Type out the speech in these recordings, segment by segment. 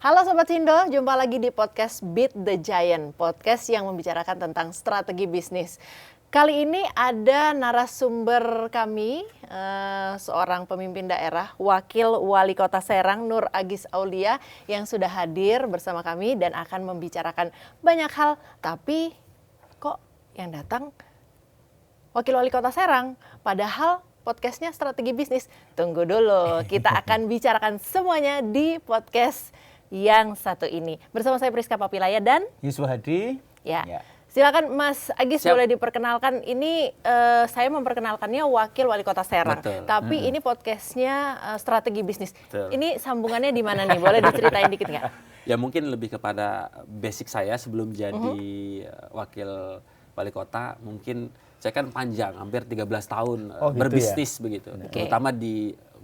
Halo Sobat Sindo, jumpa lagi di podcast Beat the Giant, podcast yang membicarakan tentang strategi bisnis. Kali ini ada narasumber kami, seorang pemimpin daerah, Wakil Wali Kota Serang, Nur Agis Aulia, yang sudah hadir bersama kami dan akan membicarakan banyak hal. Tapi kok yang datang Wakil Wali Kota Serang, padahal podcastnya strategi bisnis. Tunggu dulu, kita akan bicarakan semuanya di podcast yang satu ini. Bersama saya Priska Papilaya dan Yusuf Hadi. Ya. Silakan Mas Agis. Siap. Boleh diperkenalkan. Ini saya memperkenalkannya Wakil Wali Kota Serang. Betul. Tapi ini podcastnya strategi bisnis. Betul. Ini sambungannya di mana nih? Boleh diceritain dikit nggak? Ya mungkin lebih kepada basic saya sebelum jadi Wakil Wali Kota. Mungkin saya kan panjang, hampir 13 tahun berbisnis ya? Begitu. Okay. Terutama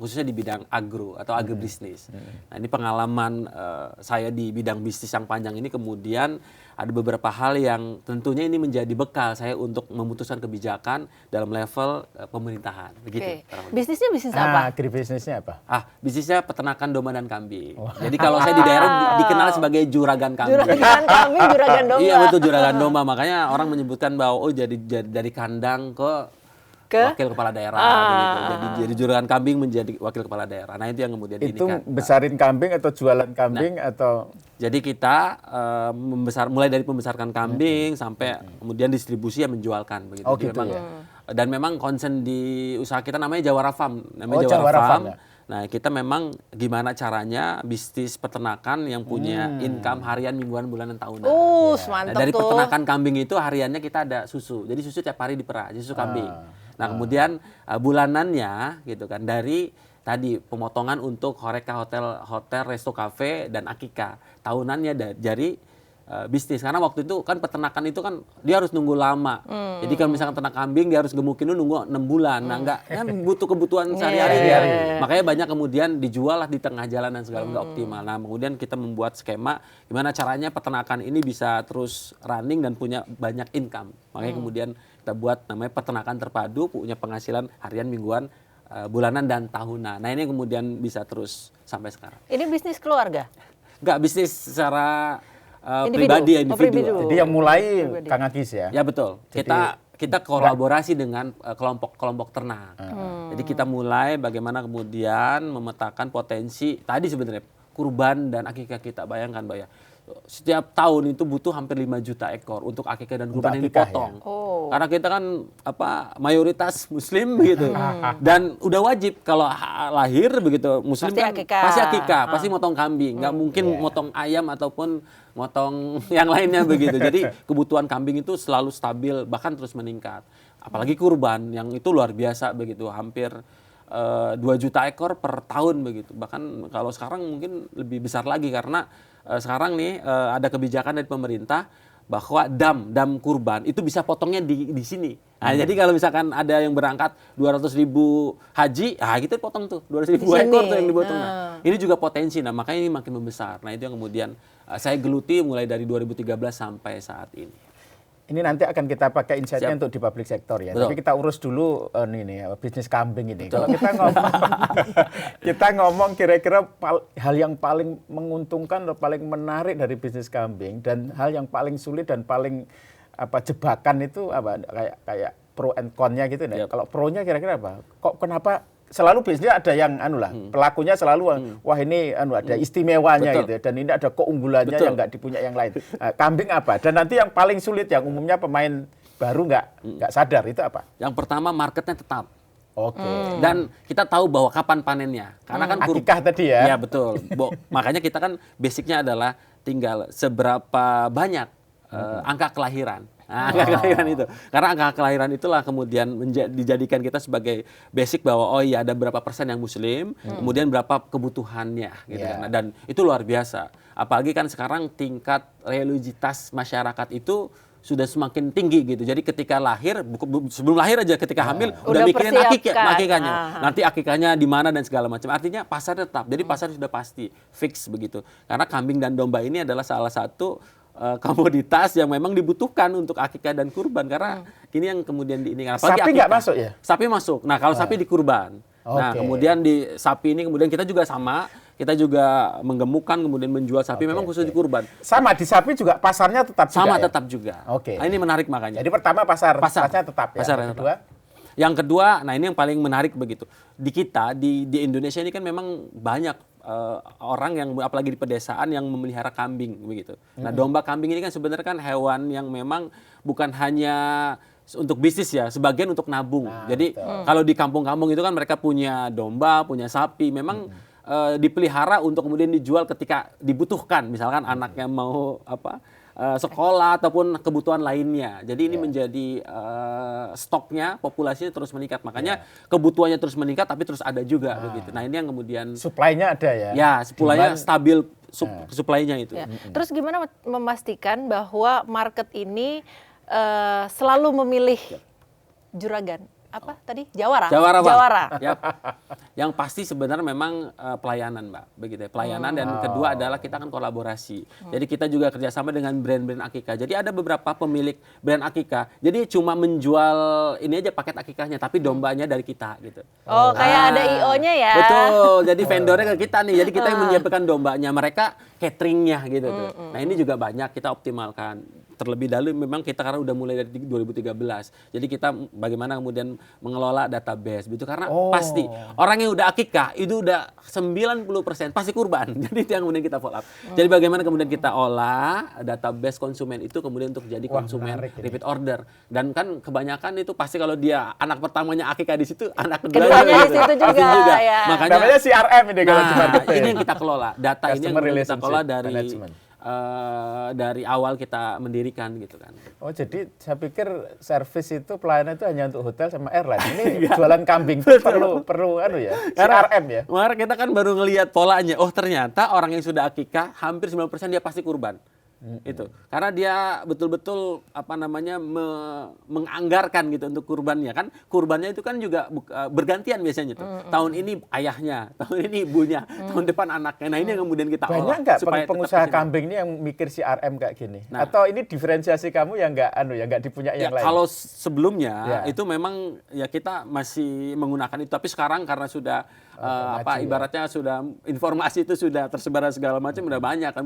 khususnya di bidang agro atau agribisnis. Nah, ini pengalaman saya di bidang bisnis yang panjang ini, kemudian ada beberapa hal yang tentunya ini menjadi bekal saya untuk memutuskan kebijakan dalam level pemerintahan. Begitu. Bisnisnya bisnis apa? Agribisnisnya apa? Bisnisnya peternakan domba dan kambing. Jadi kalau saya di daerah dikenal sebagai juragan kambing. Juragan kambing, juragan domba. Iya betul, juragan domba. Makanya orang menyebutkan bahwa jadi dari kandang ke wakil kepala daerah, begitu. Jadi juragan kambing menjadi wakil kepala daerah. Nah itu yang kemudian itu besarin kambing atau jualan kambing atau? Jadi kita mulai dari membesarkan kambing sampai kemudian distribusi yang menjualkan, begitu. Oh jadi gitu memang, ya. Dan memang concern di usaha kita namanya Jawara Farm. Jawara Farm. Ya? Nah kita memang gimana caranya bisnis peternakan yang punya income harian, mingguan, bulanan, tahunan. Mantap dari tuh. peternakan kambing itu hariannya kita ada susu. Jadi susu tiap hari diperah, susu kambing. Nah kemudian bulanannya gitu kan dari tadi pemotongan untuk Horeca hotel, resto, cafe dan Akika. Tahunannya dari bisnis, karena waktu itu kan peternakan itu kan dia harus nunggu lama. Jadi kalau misalkan ternak kambing dia harus gemukin nunggu 6 bulan. Nah enggak kan butuh kebutuhan sehari-hari dia. Makanya banyak kemudian dijual lah di tengah jalan dan segala enggak optimal. Nah, kemudian kita membuat skema gimana caranya peternakan ini bisa terus running dan punya banyak income. Makanya kemudian kita buat namanya peternakan terpadu, punya penghasilan harian, mingguan, bulanan dan tahunan. Nah, ini kemudian bisa terus sampai sekarang. Ini bisnis keluarga? Enggak, bisnis secara pribadi, individu. Jadi yang mulai Kang Agis ya? Ya betul. Kita kolaborasi dengan kelompok ternak. Jadi kita mulai bagaimana kemudian memetakan potensi tadi sebenarnya kurban dan akikah kita. Bayangkan Mbak ya. Setiap tahun itu butuh hampir 5 juta ekor untuk akikah dan kurban yang dipotong. Ya? Karena kita kan mayoritas muslim begitu. Dan udah wajib kalau lahir begitu muslim pasti akikah, pasti motong kambing. Nggak mungkin motong ayam ataupun motong yang lainnya begitu. Jadi kebutuhan kambing itu selalu stabil, bahkan terus meningkat. Apalagi kurban yang itu luar biasa begitu, hampir 2 juta ekor per tahun begitu. Bahkan kalau sekarang mungkin lebih besar lagi karena sekarang nih ada kebijakan dari pemerintah bahwa dam kurban itu bisa potongnya di sini. Nah, jadi kalau misalkan ada yang berangkat 200.000 haji, kita potong tuh 200.000 ekor tuh yang dipotong. Nah, ini juga potensi. Nah, makanya ini makin membesar. Nah, itu yang kemudian saya geluti mulai dari 2013 sampai saat ini. Ini nanti akan kita pakai insight-nya untuk di public sector ya. Betul. Tapi kita urus dulu bisnis kambing ini. Betul. Kalau kita ngomong kira-kira hal yang paling menguntungkan atau paling menarik dari bisnis kambing dan hal yang paling sulit dan paling jebakan itu kayak pro and con-nya gitu ya. Kalau pro-nya kira-kira apa? Kenapa selalu biasanya ada yang pelakunya selalu wah ini ada istimewanya gitu ya, dan ini ada keunggulannya yang nggak dipunya yang lain. Kambing apa? Dan nanti yang paling sulit yang umumnya pemain baru nggak sadar itu apa? Yang pertama marketnya tetap. Oke. Dan kita tahu bahwa kapan panennya. Karena kan akikah tadi ya. Iya betul. Makanya kita kan basicnya adalah tinggal seberapa banyak angka kelahiran. Angka kelahiran itu. Karena angka kelahiran itulah kemudian dijadikan kita sebagai basic bahwa ada berapa persen yang muslim, kemudian berapa kebutuhannya gitu kan. Dan itu luar biasa. Apalagi kan sekarang tingkat religiusitas masyarakat itu sudah semakin tinggi gitu. Jadi ketika lahir, sebelum lahir aja ketika hamil udah mikirin akikahnya. Nanti akikahnya di mana dan segala macam. Artinya pasar tetap. Jadi pasar sudah pasti fix begitu. Karena kambing dan domba ini adalah salah satu komoditas yang memang dibutuhkan untuk akikah dan kurban, karena ini yang kemudian diinginkan. Sapi nggak masuk ya? Sapi masuk. Nah kalau sapi di kurban. Nah kemudian di sapi ini kemudian kita juga sama, kita juga menggemukkan kemudian menjual sapi memang khusus di kurban. Sama di sapi juga pasarnya tetap Sama juga, tetap juga. Oke. Nah, ini menarik makanya. Jadi pertama pasarnya tetap ya. Pasarnya Kedua, yang kedua, nah ini yang paling menarik begitu. Di kita di Indonesia ini kan memang banyak orang yang apalagi di pedesaan yang memelihara kambing begitu. Nah, domba kambing ini kan sebenarnya kan hewan yang memang bukan hanya untuk bisnis ya, sebagian untuk nabung. Jadi kalau di kampung-kampung itu kan mereka punya domba, punya sapi, memang dipelihara untuk kemudian dijual ketika dibutuhkan. Misalkan anaknya mau sekolah ataupun kebutuhan lainnya. Jadi ini menjadi stoknya, populasinya terus meningkat. Makanya kebutuhannya terus meningkat, tapi terus ada juga begitu. Nah ini yang kemudian supply-nya ada ya. Ya, supply-nya stabil, supply-nya itu. Ya. Terus gimana memastikan bahwa market ini selalu memilih juragan? Apa tadi? Jawara? Jawara, Bang. Jawara. Yap. Yang pasti sebenarnya memang pelayanan, Mbak, begitu ya. Pelayanan dan kedua adalah kita kan kolaborasi. Jadi kita juga kerjasama dengan brand-brand akikah. Jadi ada beberapa pemilik brand akikah. Jadi cuma menjual ini aja paket akikahnya, tapi dombanya dari kita gitu. Oh, kayak ada IO-nya ya? Betul. Jadi vendornya ke kita nih. Jadi kita yang menyiapkan dombanya, mereka cateringnya gitu tuh. Nah ini juga banyak kita optimalkan. Terlebih dahulu memang kita karena udah mulai dari 2013. Jadi kita bagaimana kemudian mengelola database gitu karena pasti orang yang udah akikah itu udah 90% pasti kurban. Jadi itu yang kemudian kita follow up. Jadi bagaimana kemudian kita olah database konsumen itu kemudian untuk jadi konsumen repeat order. Dan kan kebanyakan itu pasti kalau dia anak pertamanya akikah di situ, anak keduanya di situ juga. Ya. Makanya namanya CRM ini kalau di marketing. ini yang kita kelola. Data ini yang kita kelola dari awal kita mendirikan gitu kan. Oh jadi saya pikir servis itu pelayanan itu hanya untuk hotel sama airline. Ini jualan kambing perlu ya CRM ya. Karena kita kan baru ngelihat polanya. Oh ternyata orang yang sudah akikah hampir 90% dia pasti kurban. Itu karena dia betul-betul menganggarkan gitu untuk kurbannya kan. Kurbannya itu kan juga bergantian biasanya tuh. Tahun ini ayahnya, tahun ini ibunya, tahun depan anaknya. Nah ini yang kemudian kita olah. Banyak nggak pengusaha kambing ini yang mikir CRM kayak gini? Nah, atau ini diferensiasi kamu yang nggak dipunya yang lain? Kalau sebelumnya itu memang ya kita masih menggunakan itu, tapi sekarang karena sudah ibaratnya sudah informasi itu sudah tersebar segala macam udah banyak kan.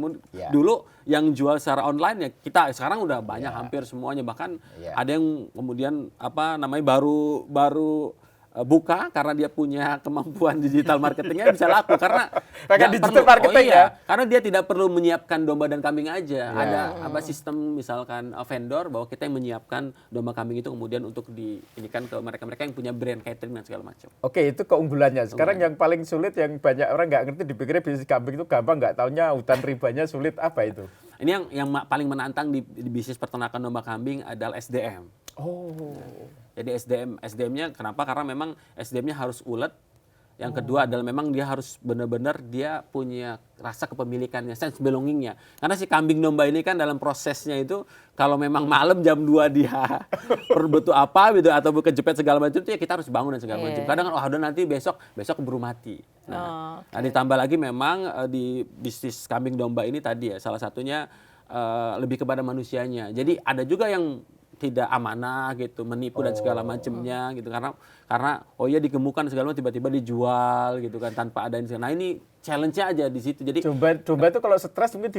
Dulu yang jual secara online ya kita sekarang udah banyak hampir semuanya, bahkan ada yang kemudian baru buka karena dia punya kemampuan digital marketingnya bisa laku karena digital marketing karena dia tidak perlu menyiapkan domba dan kambing aja. Ada sistem misalkan vendor bahwa kita yang menyiapkan domba kambing itu kemudian untuk diinikan ke mereka-mereka yang punya brand catering dan segala macam. Oke, itu keunggulannya. Sekarang yang paling sulit yang banyak orang nggak ngerti dipikirnya bisnis kambing itu gampang, nggak taunya hutan ribanya sulit apa itu? Ini yang paling menantang di bisnis peternakan domba kambing adalah SDM. Jadi SDM-nya kenapa? Karena memang SDM-nya harus ulet. Yang kedua adalah memang dia harus benar-benar dia punya rasa kepemilikannya, sense belongingnya. Karena si kambing domba ini kan dalam prosesnya itu kalau memang malam jam 2 dia berbutuh apa gitu atau kejepit segala macam itu ya kita harus bangun dan segala macam. Kadang kan udah nanti besok keburu mati. Nah, ditambah lagi memang di bisnis kambing domba ini tadi ya salah satunya lebih kepada manusianya. Jadi ada juga yang tidak amanah gitu, menipu dan segala macamnya gitu karena digemukkan segala macam tiba-tiba dijual gitu kan tanpa ada ini. Nah ini challenge-nya aja di situ. Jadi domba itu kalau stres mungkin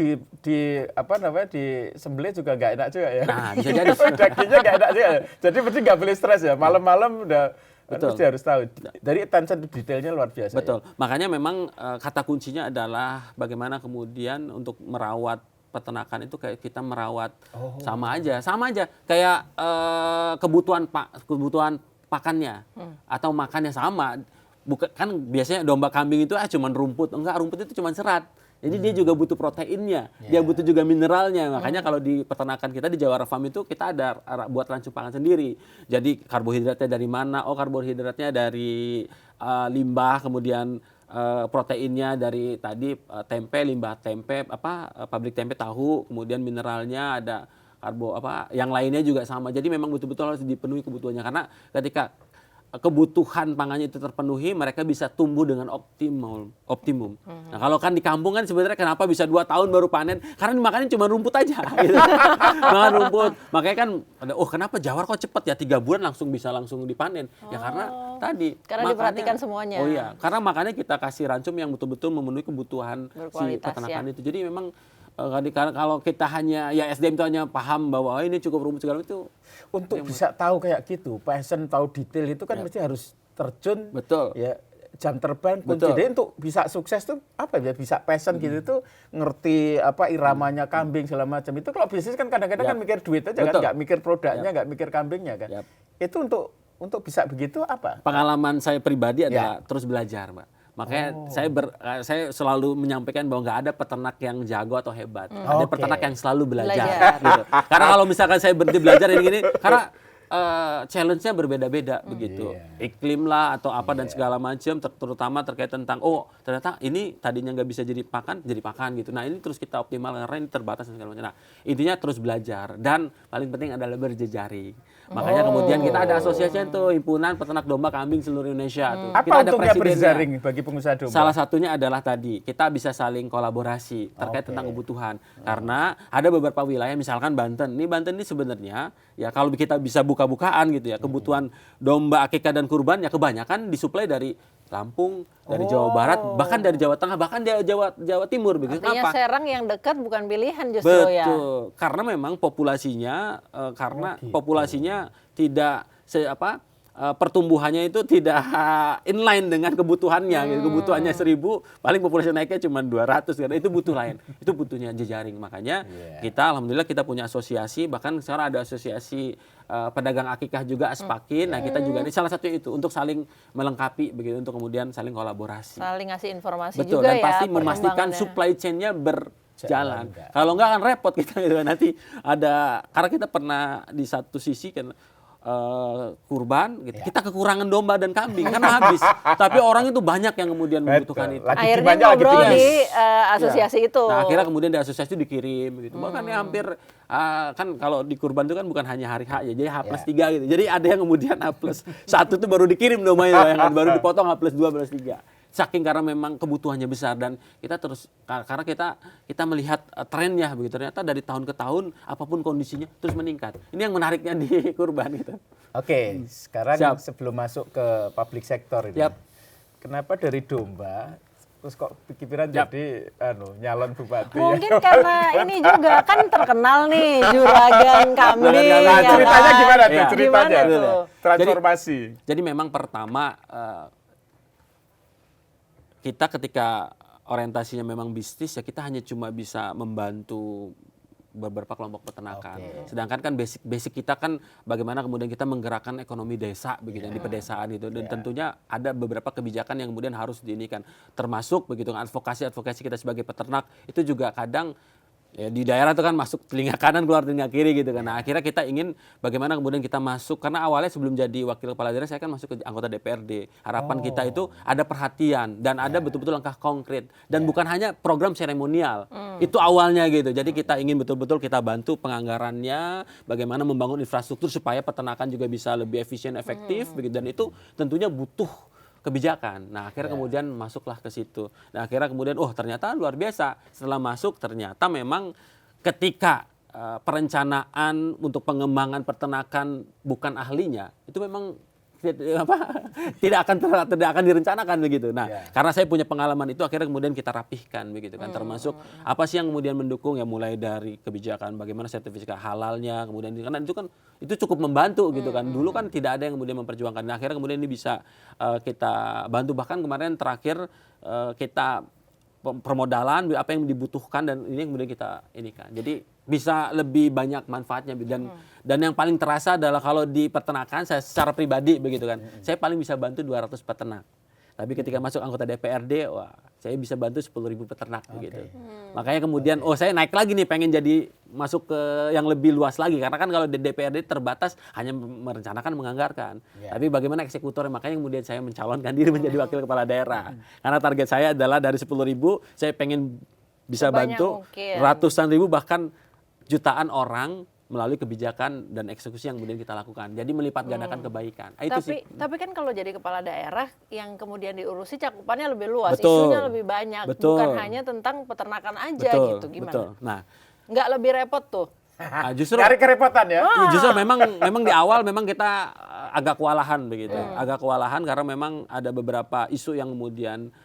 disembelih juga nggak enak juga ya. Nah, bisa jadi dagingnya nggak enak juga. Jadi berarti nggak boleh stres ya. Malam-malam udah mesti harus tahu. Dari attention detailnya luar biasa. Betul. Ya? Makanya memang kata kuncinya adalah bagaimana kemudian untuk merawat peternakan itu kayak kita merawat sama aja kayak kebutuhan pakannya atau makannya sama. Bukan kan biasanya domba kambing itu cuman rumput itu cuman serat. Jadi dia juga butuh proteinnya, dia butuh juga mineralnya. Makanya kalau di peternakan kita di Jawara Farm itu kita ada buat rancu pangan sendiri. Jadi karbohidratnya dari mana? Karbohidratnya dari limbah, kemudian proteinnya dari tadi tempe, limbah tempe, pabrik tempe tahu, kemudian mineralnya ada yang lainnya juga sama. Jadi memang betul-betul harus dipenuhi kebutuhannya karena ketika kebutuhan pangannya itu terpenuhi, mereka bisa tumbuh dengan optimum. Nah, kalau kan di kampung kan sebenarnya kenapa bisa 2 tahun baru panen? Karena dimakannya cuma rumput aja. Gitu. Makan rumput. Makanya kan kenapa Jawar kok cepet ya 3 bulan bisa langsung dipanen? Ya karena tadi. Karena diperhatikan semuanya. Oh iya, karena makanya kita kasih rancum yang betul-betul memenuhi kebutuhan si Berkualitas, peternakan itu. Jadi memang kalau kita hanya ya SDM itu hanya paham bahwa ini cukup rumus segala itu. Untuk bisa tahu kayak gitu, passion, tahu detail itu kan mesti harus terjun. Betul. Ya, jam terbang kunci. Betul. Jadi untuk bisa sukses tuh apa ya, bisa passion gitu tuh ngerti apa iramanya kambing segala macam. Itu kalau bisnis kan kadang-kadang kan mikir duit aja kan, nggak mikir produknya, nggak mikir kambingnya kan. Itu untuk bisa begitu apa? Pengalaman saya pribadi adalah terus belajar, Mbak. Makanya saya selalu menyampaikan bahwa nggak ada peternak yang jago atau hebat. Ada peternak yang selalu belajar. Gitu. Karena kalau misalkan saya berhenti belajar ini karena challenge-nya berbeda-beda begitu. Iklim lah atau apa dan segala macam, terutama terkait tentang ternyata ini tadinya nggak bisa jadi pakan gitu. Nah ini terus kita optimal karena ini terbatas dan segala macam. Nah intinya terus belajar dan paling penting adalah berjejaring. Makanya kemudian kita ada asosiasinya tuh, Himpunan Peternak Domba Kambing Seluruh Indonesia tuh. Apa Kita ada untungnya presidennya. berjejaring bagi pengusaha domba? Salah satunya adalah tadi kita bisa saling kolaborasi terkait tentang kebutuhan. Karena ada beberapa wilayah misalkan Banten. Banten ini sebenarnya ya kalau kita bisa buka-bukaan gitu ya, kebutuhan domba akikah dan kurban ya kebanyakan disuplai dari Lampung, dari Jawa Barat, bahkan dari Jawa Tengah, bahkan dari Jawa Timur begitu. Artinya Kenapa? Serang yang dekat bukan pilihan justru ya. Betul. Karena memang populasinya populasinya tidak pertumbuhannya itu tidak inline dengan kebutuhannya. Gitu. Kebutuhannya 1.000, paling populasi naiknya cuma 200 karena itu butuh lain. Itu butuhnya jejaring. Makanya kita alhamdulillah kita punya asosiasi, bahkan sekarang ada asosiasi pedagang akikah juga Aspakin. Nah, kita juga ini salah satunya itu untuk saling melengkapi begitu, untuk kemudian saling kolaborasi. Saling ngasih informasi Betul, juga dan ya. pasti memastikan supply chain-nya berjalan. Kalau enggak kan repot kita gitu kan. Nanti karena kita pernah di satu sisi kan kurban gitu. Kita kekurangan domba dan kambing karena habis. Tapi orang itu banyak yang kemudian membutuhkan itu. Akhirnya ngobrol di asosiasi itu. Nah, akhirnya kemudian di asosiasi itu dikirim gitu. Bahkan hampir kan kalau di kurban itu kan bukan hanya hari H ya, jadi H+3 gitu. Jadi ada yang kemudian H+1 itu baru dikirim dombanya, baru dipotong H+2, H+3. Saking karena memang kebutuhannya besar dan kita terus karena kita melihat trennya begitu, ternyata dari tahun ke tahun apapun kondisinya terus meningkat. Ini yang menariknya di kurban gitu. Oke, sekarang sebelum masuk ke public sector ini, kenapa dari domba terus kok pikiran jadi nyalon bupati? Mungkin karena ini juga kan terkenal nih juragan kambing. Nah, ceritanya gimana tuh? Ya. Ceritanya Gimana tuh? transformasi. Jadi memang pertama kita ketika orientasinya memang bisnis ya kita hanya cuma bisa membantu beberapa kelompok peternakan. Sedangkan kan basic kita kan bagaimana kemudian kita menggerakkan ekonomi desa begitu di pedesaan itu, dan tentunya ada beberapa kebijakan yang kemudian harus diinikan, termasuk begitu advokasi kita sebagai peternak itu juga kadang ya di daerah itu kan masuk telinga kanan keluar telinga kiri gitu kan. Nah, akhirnya kita ingin bagaimana kemudian kita masuk, karena awalnya sebelum jadi wakil kepala daerah saya kan masuk ke anggota DPRD. Harapan kita itu ada perhatian dan ada betul-betul langkah konkret dan bukan hanya program seremonial. Itu awalnya gitu. Jadi kita ingin betul-betul kita bantu penganggarannya, bagaimana membangun infrastruktur supaya peternakan juga bisa lebih efisien, efektif begitu, dan itu tentunya butuh kebijakan. Nah, akhirnya kemudian masuklah ke situ. Nah, akhirnya kemudian ternyata luar biasa. Setelah masuk ternyata memang ketika perencanaan untuk pengembangan peternakan bukan ahlinya, itu memang tidak akan direncanakan begitu. Nah, karena saya punya pengalaman itu, akhirnya kemudian kita rapihkan begitu kan, termasuk apa sih yang kemudian mendukung ya, mulai dari kebijakan bagaimana sertifikat halalnya, kemudian karena itu kan itu cukup membantu gitu kan. Dulu kan tidak ada yang kemudian memperjuangkan. Nah, akhirnya kemudian ini bisa kita bantu, bahkan kemarin terakhir kita permodalan apa yang dibutuhkan dan ini yang kemudian kita inikan. Jadi bisa lebih banyak manfaatnya dan yang paling terasa adalah kalau di peternakan saya secara pribadi begitu kan. Saya paling bisa bantu 200 peternak. Tapi ketika masuk anggota DPRD, wah, saya bisa bantu 10.000 peternak begitu. Makanya kemudian saya naik lagi nih, pengen jadi masuk ke yang lebih luas lagi, karena kan kalau di DPRD terbatas hanya merencanakan, menganggarkan. Tapi bagaimana eksekutornya, makanya kemudian saya mencalonkan diri menjadi wakil kepala daerah. Karena target saya adalah dari 10.000 saya pengen bisa bantu ratusan ribu bahkan jutaan orang melalui kebijakan dan eksekusi yang kemudian kita lakukan. Jadi melipat gandakan kebaikan. Tapi kan kalau jadi kepala daerah yang kemudian diurusi cakupannya lebih luas, isunya lebih banyak, bukan hanya tentang peternakan aja gitu. Gimana? Nah, nggak lebih repot tuh? Justru cari kerepotan ya. Justru memang di awal memang kita agak kewalahan begitu. Agak kewalahan karena memang ada beberapa isu yang kemudian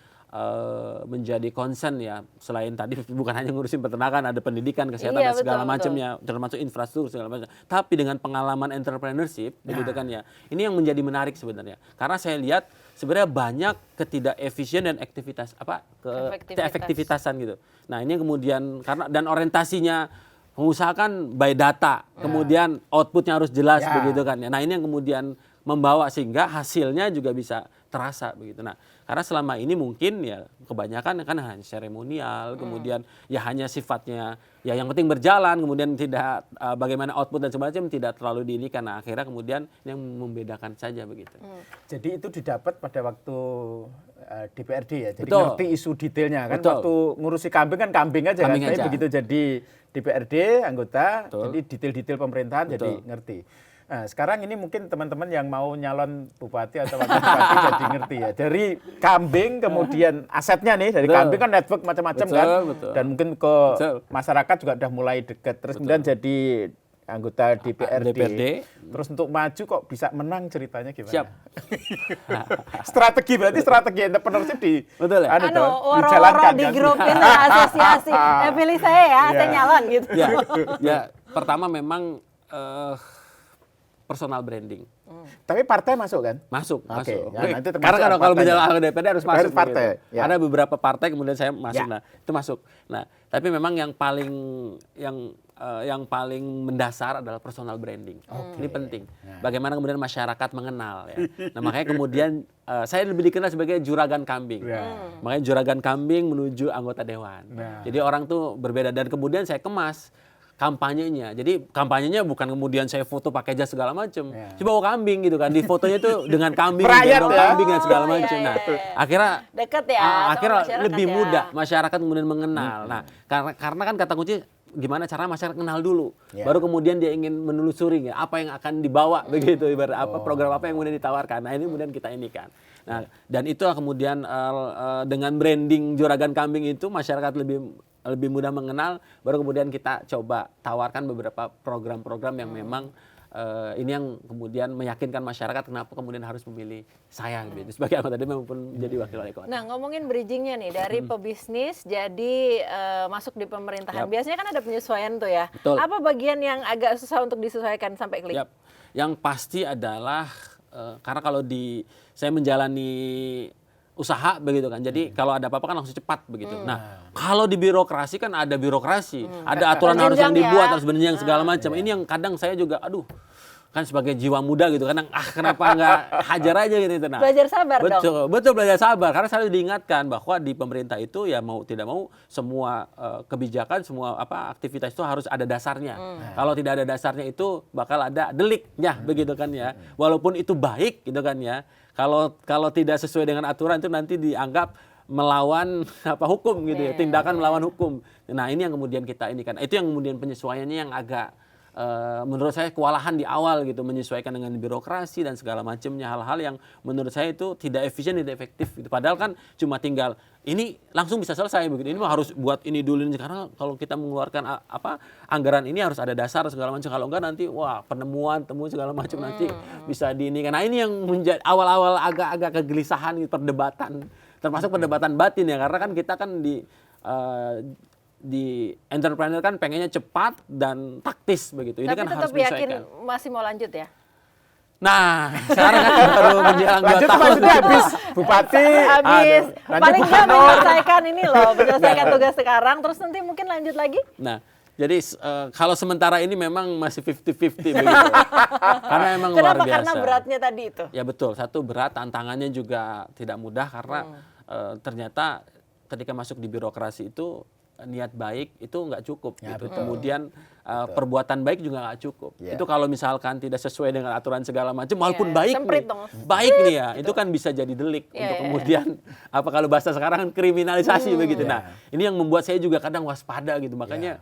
menjadi concern ya, selain tadi bukan hanya ngurusin peternakan, ada pendidikan, kesehatan dan segala macamnya, termasuk infrastruktur segala macam. Tapi dengan pengalaman entrepreneurship begitu kan ya. Ini yang menjadi menarik sebenarnya. Karena saya lihat sebenarnya banyak ketidakefisien dan efektivitasan gitu. Nah, ini yang kemudian karena dan orientasinya mengusahakan by data, kemudian outputnya harus jelas begitu kan ya. Nah, ini yang kemudian membawa sehingga hasilnya juga bisa terasa begitu. Nah, karena selama ini mungkin ya kebanyakan kan hanya seremonial, kemudian ya hanya sifatnya ya yang penting berjalan, kemudian tidak bagaimana output dan semacam tidak terlalu diinikan. Nah, akhirnya kemudian yang membedakan saja begitu. Jadi itu didapat pada waktu DPRD ya. Jadi Betul. ngerti isu detailnya kan. Betul. Waktu ngurusi kambing kan kambing aja Kambing kan. Tapi aja. begitu jadi DPRD anggota, Betul. jadi detail-detail pemerintahan jadi ngerti. Nah, sekarang ini mungkin teman-teman yang mau nyalon bupati atau wakil bupati jadi ngerti ya. Dari kambing kemudian asetnya nih, dari kambing kan network macam-macam kan. Betul. Dan mungkin ke masyarakat juga udah mulai dekat. Terus kemudian jadi anggota DPRD. Terus untuk maju kok bisa menang ceritanya gimana? Siap. Berarti strategi entrepreneurship di Betul ya? Woro-woro di grup ini asosiasi. Pilih saya ya, saya nyalon gitu. Ya, pertama memang personal branding. Tapi partai masuk kan? Masuk. Ya, nanti karena kalau misalnya anggota DPRD harus masuk. Harus partai. Gitu. Ya. Ada beberapa partai kemudian saya masuk. Nah, itu masuk. Nah, tapi memang yang paling mendasar adalah personal branding. Ini penting. Bagaimana kemudian masyarakat mengenal ya. Nah, makanya kemudian saya lebih dikenal sebagai juragan kambing. Makanya juragan kambing menuju anggota dewan. Jadi orang tuh berbeda dan kemudian saya kemas kampanyenya. Jadi kampanyenya bukan kemudian saya foto pakai jas segala macam. Coba bawa kambing gitu kan. Di fotonya tuh dengan kambing, gendong kambing dan segala macam. Nah, akhirnya dekat ya. Akhirnya lebih mudah masyarakat kemudian mengenal. Nah, karena kan kata kunci gimana cara masyarakat kenal dulu. Baru kemudian dia ingin menelusuri ya, apa yang akan dibawa begitu, ibarat apa program apa yang kemudian ditawarkan. Nah, ini kemudian kita inikan. Nah, dan itu kemudian dengan branding juragan kambing itu masyarakat lebih mudah mengenal, baru kemudian kita coba tawarkan beberapa program-program yang memang ini yang kemudian meyakinkan masyarakat kenapa kemudian harus memilih saya gitu sebagai anggota DPR maupun menjadi wakil wali kota. Nah, ngomongin bridgingnya nih dari pebisnis jadi masuk di pemerintahan. Biasanya kan ada penyesuaian tuh ya. Betul. Apa bagian yang agak susah untuk disesuaikan sampai klik? Yang pasti adalah karena kalau saya menjalani usaha begitu kan. Jadi kalau ada apa-apa kan langsung cepat begitu. Nah, kalau di birokrasi kan ada birokrasi, ada aturan harus yang dibuat, harus berjenjang segala macam. Ini yang kadang saya juga kan sebagai jiwa muda gitu kadang kenapa nggak hajar aja gitu. Nah, belajar sabar dong. Betul belajar sabar karena selalu diingatkan bahwa di pemerintah itu ya mau tidak mau semua kebijakan, semua aktivitas itu harus ada dasarnya. Kalau tidak ada dasarnya itu bakal ada deliknya begitu kan ya. Walaupun itu baik gitu kan ya. Kalau tidak sesuai dengan aturan itu nanti dianggap melawan hukum gitu ya, tindakan melawan hukum. Nah, ini yang kemudian kita ini kan. Itu yang kemudian penyesuaiannya yang agak menurut saya kewalahan di awal gitu, menyesuaikan dengan birokrasi dan segala macamnya, hal-hal yang menurut saya itu tidak efisien, tidak efektif gitu. Padahal kan cuma tinggal ini langsung bisa selesai begitu. Ini mah harus buat ini dulu karena kalau kita mengeluarkan anggaran ini harus ada dasar segala macam. Kalau enggak nanti temu segala macam nanti bisa diinikan. Nah, ini yang menjadi awal-awal agak kegelisahan gitu, perdebatan, termasuk perdebatan batin ya, karena kan kita kan di entrepreneur kan pengennya cepat dan taktis begitu. Ini Tapi kan tetap harus menyesuaikan. yakin masih mau lanjut ya? Nah, sekarang kan baru menjelang 2 Lanjut tahun. maksudnya habis bupati, Habis. lanjut Paling nggak gubernur. menyelesaikan ini loh, menyelesaikan tugas sekarang, terus nanti mungkin lanjut lagi? Nah, jadi kalau sementara ini memang masih 50-50 begitu. Karena memang luar Kenapa? biasa. Karena beratnya tadi itu. Ya betul, satu berat, tantangannya juga tidak mudah karena ternyata ketika masuk di birokrasi itu niat baik itu nggak cukup gitu. Kemudian perbuatan baik juga nggak cukup. Itu kalau misalkan tidak sesuai dengan aturan segala macam, walaupun baik semprit nih, dong. baik nih ya, itu kan bisa jadi delik untuk kemudian kalau bahasa sekarang kan kriminalisasi begitu. Nah, ini yang membuat saya juga kadang waspada gitu. Makanya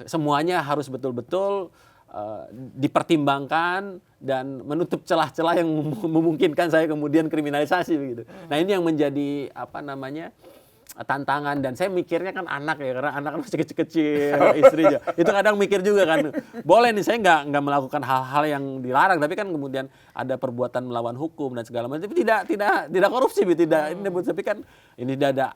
semuanya harus betul-betul dipertimbangkan dan menutup celah-celah yang memungkinkan saya kemudian kriminalisasi begitu. Nah, ini yang menjadi tantangan, dan saya mikirnya kan anak ya, karena anak kan masih kecil-kecil, istrinya. Itu kadang mikir juga kan, boleh nih saya nggak melakukan hal-hal yang dilarang, tapi kan kemudian ada perbuatan melawan hukum dan segala macam. Tapi tidak korupsi, tidak ini, tapi kan ini tidak ada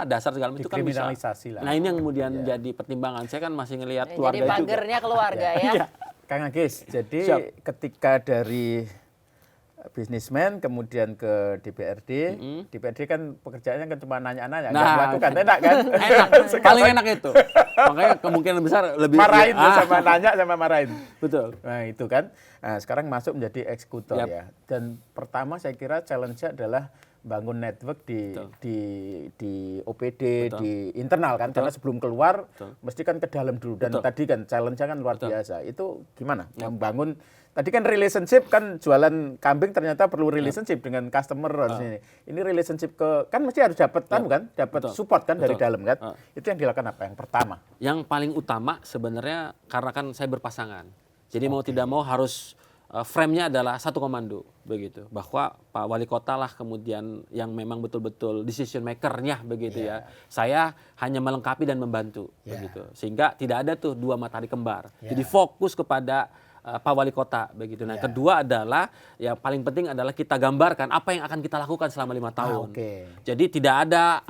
dasar segala macam itu kan bisa. Lah. Nah ini yang kemudian jadi pertimbangan. Saya kan masih ngelihat keluarga jadi juga. Jadi pagernya keluarga ya. Kang Agis, jadi ketika dari bisnismen kemudian ke DPRD, DPRD kan pekerjaannya kan cuma nanya-nanya, nggak melakukan, enak kan? Enak, paling enak itu. Makanya kemungkinan besar lebih marahin sama nanya sama marahin. Betul. Nah itu kan, nah, sekarang masuk menjadi eksekutor ya. Dan pertama saya kira challenge-nya adalah bangun network di OPD, di internal kan, karena sebelum keluar mesti kan ke dalam dulu. Dan tadi kan challenge-nya kan luar biasa. Itu gimana membangun? Tadi kan relationship kan, jualan kambing ternyata perlu relationship dengan customer harus ini relationship kan mesti harus dapat dapat support kan dari dalam kan. Itu yang dilakukan apa yang pertama? Yang paling utama sebenarnya karena kan saya berpasangan. Jadi mau tidak mau harus frame-nya adalah satu komando begitu. Bahwa Pak Wali Kota lah kemudian yang memang betul-betul decision maker-nya begitu ya. Saya hanya melengkapi dan membantu begitu. Sehingga tidak ada tuh dua matahari kembar. Jadi fokus kepada Pak Wali Kota begitu. Nah, kedua adalah yang paling penting adalah kita gambarkan apa yang akan kita lakukan selama 5 tahun. Jadi tidak ada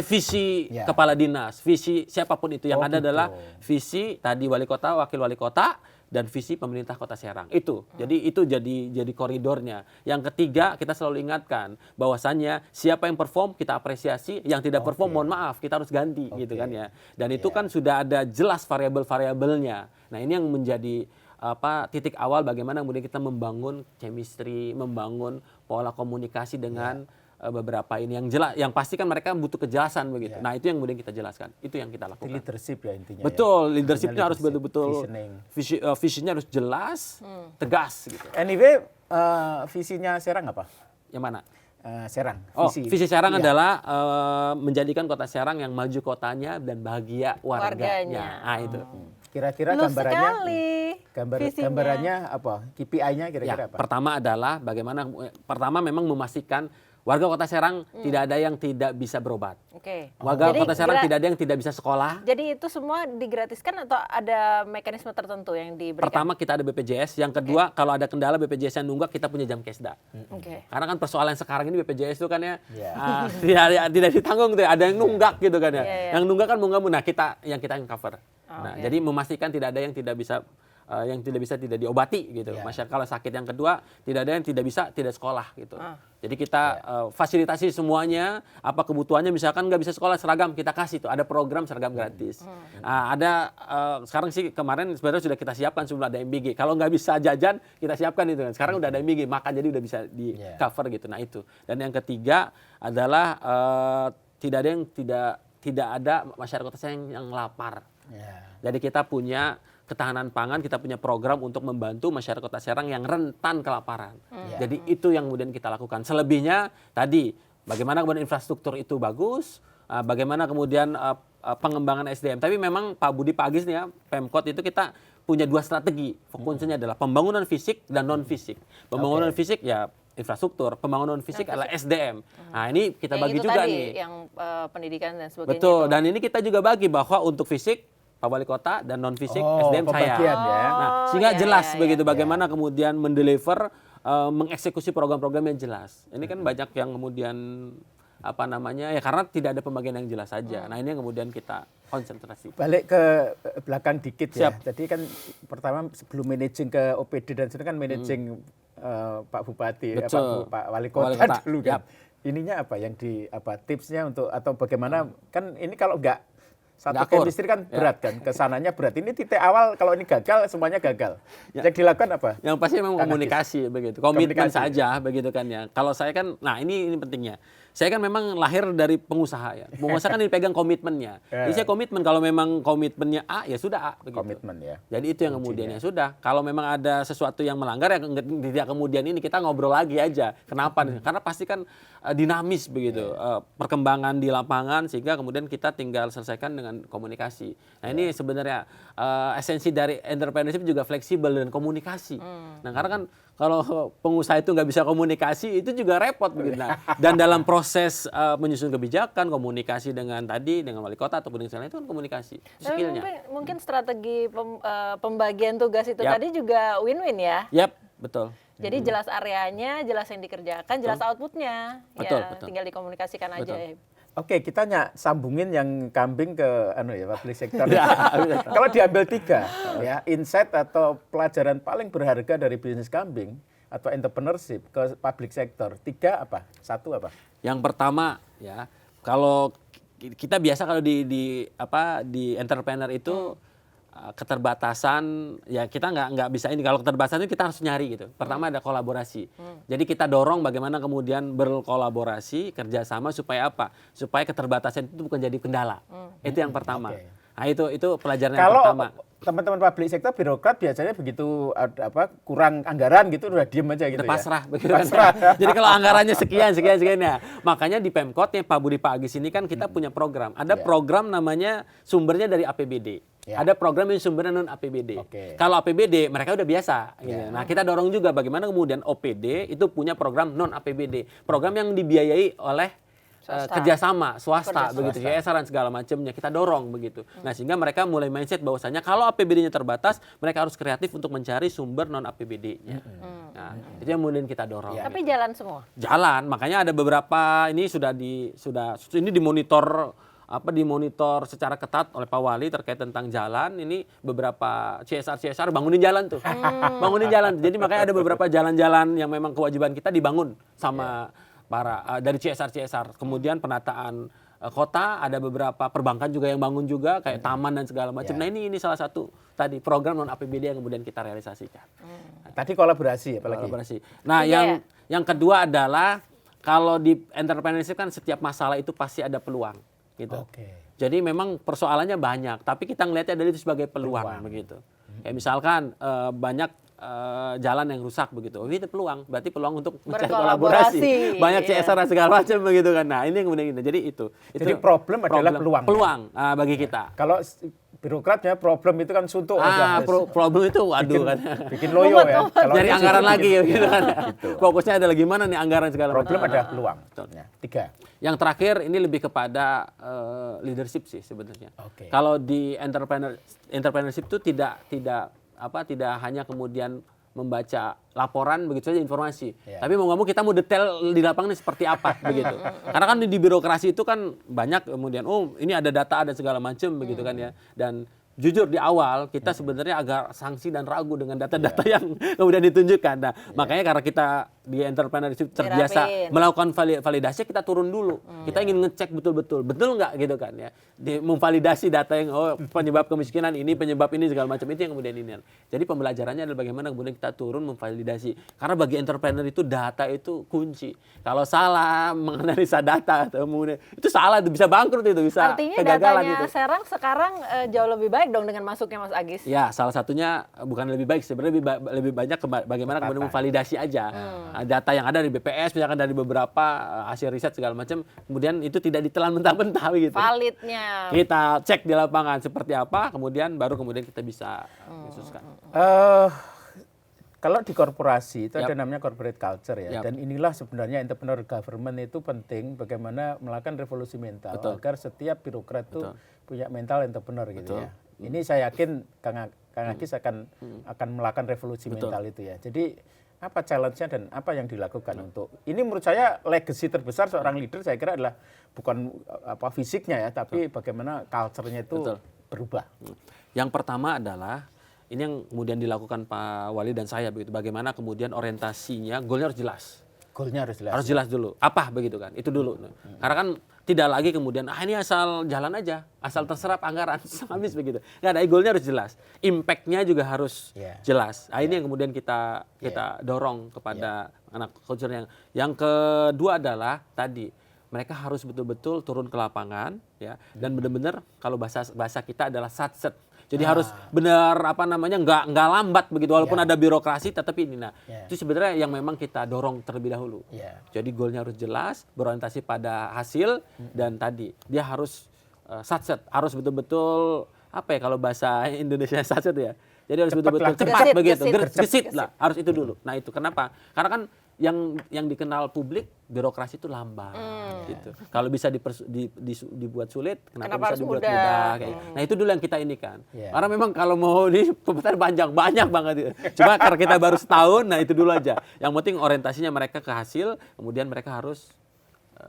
visi kepala dinas, visi siapapun itu, yang ada adalah visi tadi wali kota, wakil wali kota, dan visi pemerintah Kota Serang. Itu. Jadi itu jadi koridornya. Yang ketiga, kita selalu ingatkan bahwasannya siapa yang perform kita apresiasi, yang tidak perform mohon maaf, kita harus ganti gitu kan ya. Dan itu kan sudah ada jelas variabel-variabelnya. Nah, ini yang menjadi titik awal bagaimana kemudian kita membangun chemistry, membangun pola komunikasi dengan beberapa ini yang jelas, yang pasti kan mereka butuh kejelasan begitu. Nah itu yang kemudian kita jelaskan, itu yang kita lakukan. Leadership ya intinya. Betul, leadershipnya harus betul-betul, visinya harus jelas, tegas gitu. Anyway, visinya Serang apa? Yang mana? Serang. Visi Serang adalah menjadikan Kota Serang yang maju kotanya dan bahagia warganya. Nah itu. Kira-kira gambarannya apa? KPI-nya kira-kira apa? Pertama adalah pertama memang memastikan warga Kota Serang tidak ada yang tidak bisa berobat. Warga Kota Serang tidak ada yang tidak bisa sekolah. Jadi itu semua digratiskan atau ada mekanisme tertentu yang diberikan? Pertama kita ada BPJS, yang kedua kalau ada kendala BPJS yang nunggak kita punya jam kesda. Karena kan persoalan sekarang ini BPJS itu kan ya tidak ditanggung tuh, ada yang nunggak gitu kan ya. Yang nunggak kan mau nggak mau, nah kita yang cover. Jadi memastikan tidak ada yang tidak bisa tidak diobati gitu. Masyarakat kalau sakit. Yang kedua, tidak ada yang tidak sekolah gitu. Jadi kita fasilitasi semuanya, apa kebutuhannya, misalkan nggak bisa sekolah seragam, kita kasih tuh, ada program seragam gratis. Sekarang sih kemarin sebenarnya sudah kita siapkan sebelum ada MBG. Kalau nggak bisa jajan, kita siapkan itu kan. Sekarang udah ada MBG, makan jadi udah bisa di cover gitu. Nah itu. Dan yang ketiga adalah tidak ada masyarakat yang lapar. Jadi kita punya ketahanan pangan, kita punya program untuk membantu masyarakat Kota Serang yang rentan kelaparan. Jadi itu yang kemudian kita lakukan. Selebihnya tadi bagaimana kemudian infrastruktur itu bagus, bagaimana kemudian pengembangan SDM. Tapi memang Pak Budi, Pak Agis nih ya, Pemkot itu kita punya dua strategi. Fokusnya adalah pembangunan fisik dan non fisik. Pembangunan fisik ya infrastruktur, pembangunan fisik adalah SDM. Nah ini kita bagi juga nih. Yang pendidikan dan sebagainya. Betul, dan ini kita juga bagi bahwa untuk fisik Pak Wali Kota dan non fisik SDM saya. Nah, sehingga jelas begitu bagaimana kemudian mendeliver, mengeksekusi program-program yang jelas. Ini kan banyak yang kemudian karena tidak ada pembagian yang jelas saja. Nah, ini yang kemudian kita konsentrasi. Balik ke belakang dikit ya. Jadi kan pertama sebelum managing ke OPD dan itu kan managing Pak Bupati, Pak Wali Kota dulu kan. Ininya apa yang tipsnya untuk atau bagaimana kan ini kalau enggak satu chemistry kan berat kan, kesananya berat. Ini titik awal kalau ini gagal semuanya gagal. Yang dilakukan apa? Yang pasti memang komunikasi begitu, komitmen saja begitu kan ya. Kalau saya kan, nah ini pentingnya. Saya kan memang lahir dari pengusaha ya. Pengusaha kan dipegang komitmennya. Jadi saya komitmen, kalau memang komitmennya A ya sudah A begitu. Komitmen ya. Jadi itu yang kemudian ya sudah. Kalau memang ada sesuatu yang melanggar ya tidak kemudian ini kita ngobrol lagi aja. Kenapa? Karena pasti kan dinamis begitu. Perkembangan di lapangan sehingga kemudian kita tinggal selesaikan dengan komunikasi. Nah ini sebenarnya esensi dari entrepreneurship juga fleksibel dan komunikasi. Nah karena kan kalau pengusaha itu nggak bisa komunikasi itu juga repot begitu. Nah, dan dalam proses proses menyusun kebijakan, komunikasi dengan wali kota ataupun dengan lain itu kan komunikasi, skillnya. Mungkin strategi pembagian tugas itu Yap. tadi juga win-win ya. Yap, betul. Jadi jelas areanya, jelas yang dikerjakan, jelas outputnya. Betul, Ya, betul. tinggal dikomunikasikan aja. Betul. Oke, kita sambungin yang kambing ke public sector. Kalau diambil 3 ya, insight atau pelajaran paling berharga dari bisnis kambing atau entrepreneurship ke public sector. 3 apa? 1 apa? Yang pertama ya, kalau kita biasa kalau di entrepreneur itu keterbatasan ya kita nggak bisa ini, kalau keterbatasan itu kita harus nyari gitu. Pertama ada kolaborasi. Jadi kita dorong bagaimana kemudian berkolaborasi kerjasama supaya apa? Supaya keterbatasan itu bukan jadi kendala. Itu yang pertama. Oke. Nah itu pelajaran yang Kalau pertama. teman-teman public sector birokrat biasanya begitu kurang anggaran gitu udah diem aja gitu Udah ya. pasrah begitu kan. Jadi kalau anggarannya sekian ya. Makanya di Pemkot Pak Budi Pak Agis ini kan kita punya program. Ada program namanya sumbernya dari APBD. Ya. Ada program yang sumbernya non APBD. Oke. Kalau APBD mereka udah biasa. Gitu. Nah kita dorong juga bagaimana kemudian OPD itu punya program non APBD. Program yang dibiayai oleh kerjasama swasta begitu, yayasan dan segala macamnya kita dorong begitu. Nah sehingga mereka mulai mindset bahwasanya kalau APBD-nya terbatas, mereka harus kreatif untuk mencari sumber non APBD-nya. Nah itu yang kemudian kita dorong. Tapi jalan semua. Jalan, makanya ada beberapa ini ini dimonitor secara ketat oleh Pak Wali terkait tentang jalan. Ini beberapa CSR bangunin jalan tuh. Bangunin jalan. Jadi makanya ada beberapa jalan-jalan yang memang kewajiban kita dibangun sama para dari CSR. Kemudian penataan kota, ada beberapa perbankan juga yang bangun juga kayak taman dan segala macam. Nah ini salah satu tadi program non APBD yang kemudian kita realisasikan. Tadi kolaborasi apalagi. Kolaborasi. Nah yang kedua adalah kalau di entrepreneurship kan setiap masalah itu pasti ada peluang gitu. Oke. Jadi memang persoalannya banyak, tapi kita ngelihatnya dari itu sebagai peluang. Begitu. Kayak misalkan banyak jalan yang rusak begitu. Oh, itu peluang. Berarti peluang untuk mencari kolaborasi. Banyak CSR dan segala macam begitu kan. Nah, ini yang kemudian kita. Jadi itu. Jadi problem adalah peluang. Peluang bagi kita. Kalau birokratnya problem itu kan suntuk aja. Problem itu waduh kan. Bikin loyo ya. Kalau Nyari anggaran lagi gitu kan. Fokusnya adalah gimana nih anggaran segala macam. problem adalah peluang. Ya, 3. Yang terakhir ini lebih kepada leadership sih sebenarnya. Oke. Kalau di entrepreneurship itu tidak hanya kemudian membaca laporan begitu saja informasi. Tapi mau nggak mau kita mau detail di lapangan ini seperti apa begitu. Karena kan di birokrasi itu kan banyak kemudian ini ada data ada segala macam begitu kan ya. Dan jujur di awal kita sebenarnya agak sangsi dan ragu dengan data-data yang kemudian ditunjukkan. Nah, makanya karena kita di entrepreneurship terbiasa melakukan validasi, kita turun dulu. Kita ingin ngecek betul nggak gitu kan ya. Memvalidasi data yang penyebab kemiskinan ini, penyebab ini segala macam itu yang kemudian ini. Jadi pembelajarannya adalah bagaimana kemudian kita turun memvalidasi. Karena bagi entrepreneur itu data itu kunci. Kalau salah menganalisa data atau kemudian itu salah itu bisa bangkrut itu bisa artinya kegagalan datanya itu. Serang sekarang jauh lebih baik dong dengan masuknya Mas Agis. Ya, salah satunya bukan lebih baik sebenarnya lebih banyak bagaimana kemudian memvalidasi aja. Data yang ada dari BPS misalkan dari beberapa hasil riset segala macam, kemudian itu tidak ditelan mentah-mentah gitu. Validnya. Kita cek di lapangan seperti apa, kemudian kita bisa khususkan. Kalau di korporasi itu ada namanya corporate culture ya. Dan inilah sebenarnya entrepreneur government itu penting bagaimana melakukan revolusi mental agar setiap birokrat itu punya mental entrepreneur gitu ya. Ini saya yakin Kang Agis akan melakukan revolusi mental itu ya. Jadi apa challenge-nya dan apa yang dilakukan untuk ini menurut saya legacy terbesar seorang leader saya kira adalah bukan fisiknya ya, tapi bagaimana culture-nya itu berubah. Yang pertama adalah ini yang kemudian dilakukan Pak Wali dan saya begitu. Bagaimana kemudian orientasinya, goalnya harus jelas. Goalnya harus jelas. Harus jelas dulu. Apa begitu kan? Itu dulu. Karena kan tidak lagi kemudian ini asal jalan aja, asal terserap anggaran habis begitu. Nggak ada, goalnya harus jelas. Impact-nya juga harus jelas. Nah, ini yang kemudian kita dorong kepada anak culture yang kedua adalah tadi mereka harus betul-betul turun ke lapangan ya dan benar-benar kalau bahasa kita adalah satset. Jadi harus benar nggak lambat begitu walaupun ada birokrasi tetapi ini itu sebenarnya yang memang kita dorong terlebih dahulu. Jadi goalnya harus jelas, berorientasi pada hasil dan tadi dia harus satset, harus betul-betul kalau bahasa Indonesia satset ya. Jadi harus betul-betul cepat begitu, gesit lah, harus itu dulu. Nah itu kenapa? Karena kan yang dikenal publik birokrasi itu lambat gitu. Kalau bisa dibuat sulit, kenapa bisa harus dibuat mudah? mudah? Kayak. Nah itu dulu yang kita ini kan. Yeah. Karena memang kalau mau di pemerintahan panjang banyak banget. Cuma karena kita baru setahun, nah itu dulu aja. Yang penting orientasinya mereka ke hasil, kemudian mereka harus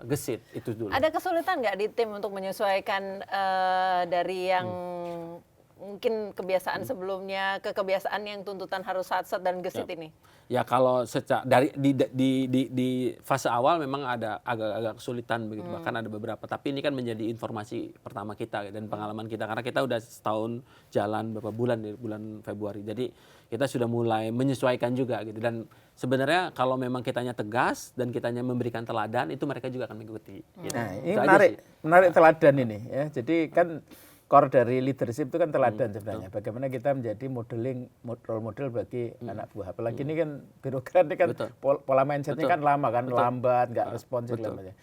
gesit itu dulu. Ada kesulitan nggak di tim untuk menyesuaikan dari yang mungkin kebiasaan sebelumnya ke kebiasaan yang tuntutan harus sat-sat dan gesit ini? Ya kalau dari di fase awal memang ada agak kesulitan begitu, bahkan ada beberapa. Tapi ini kan menjadi informasi pertama kita dan pengalaman kita karena kita udah setahun jalan beberapa bulan di bulan Februari. Jadi kita sudah mulai menyesuaikan juga gitu. Dan sebenarnya kalau memang kitanya tegas dan kitanya memberikan teladan itu mereka juga akan mengikuti. Gitu. Nah, ini Itu aja sih. menarik teladan ini ya. Jadi kan core dari leadership itu kan teladan sebenarnya. Bagaimana kita menjadi role model bagi anak buah. Apalagi ini kan birokrat ini kan pola mindsetnya kan lama kan, lambat, nggak responsif segala macam.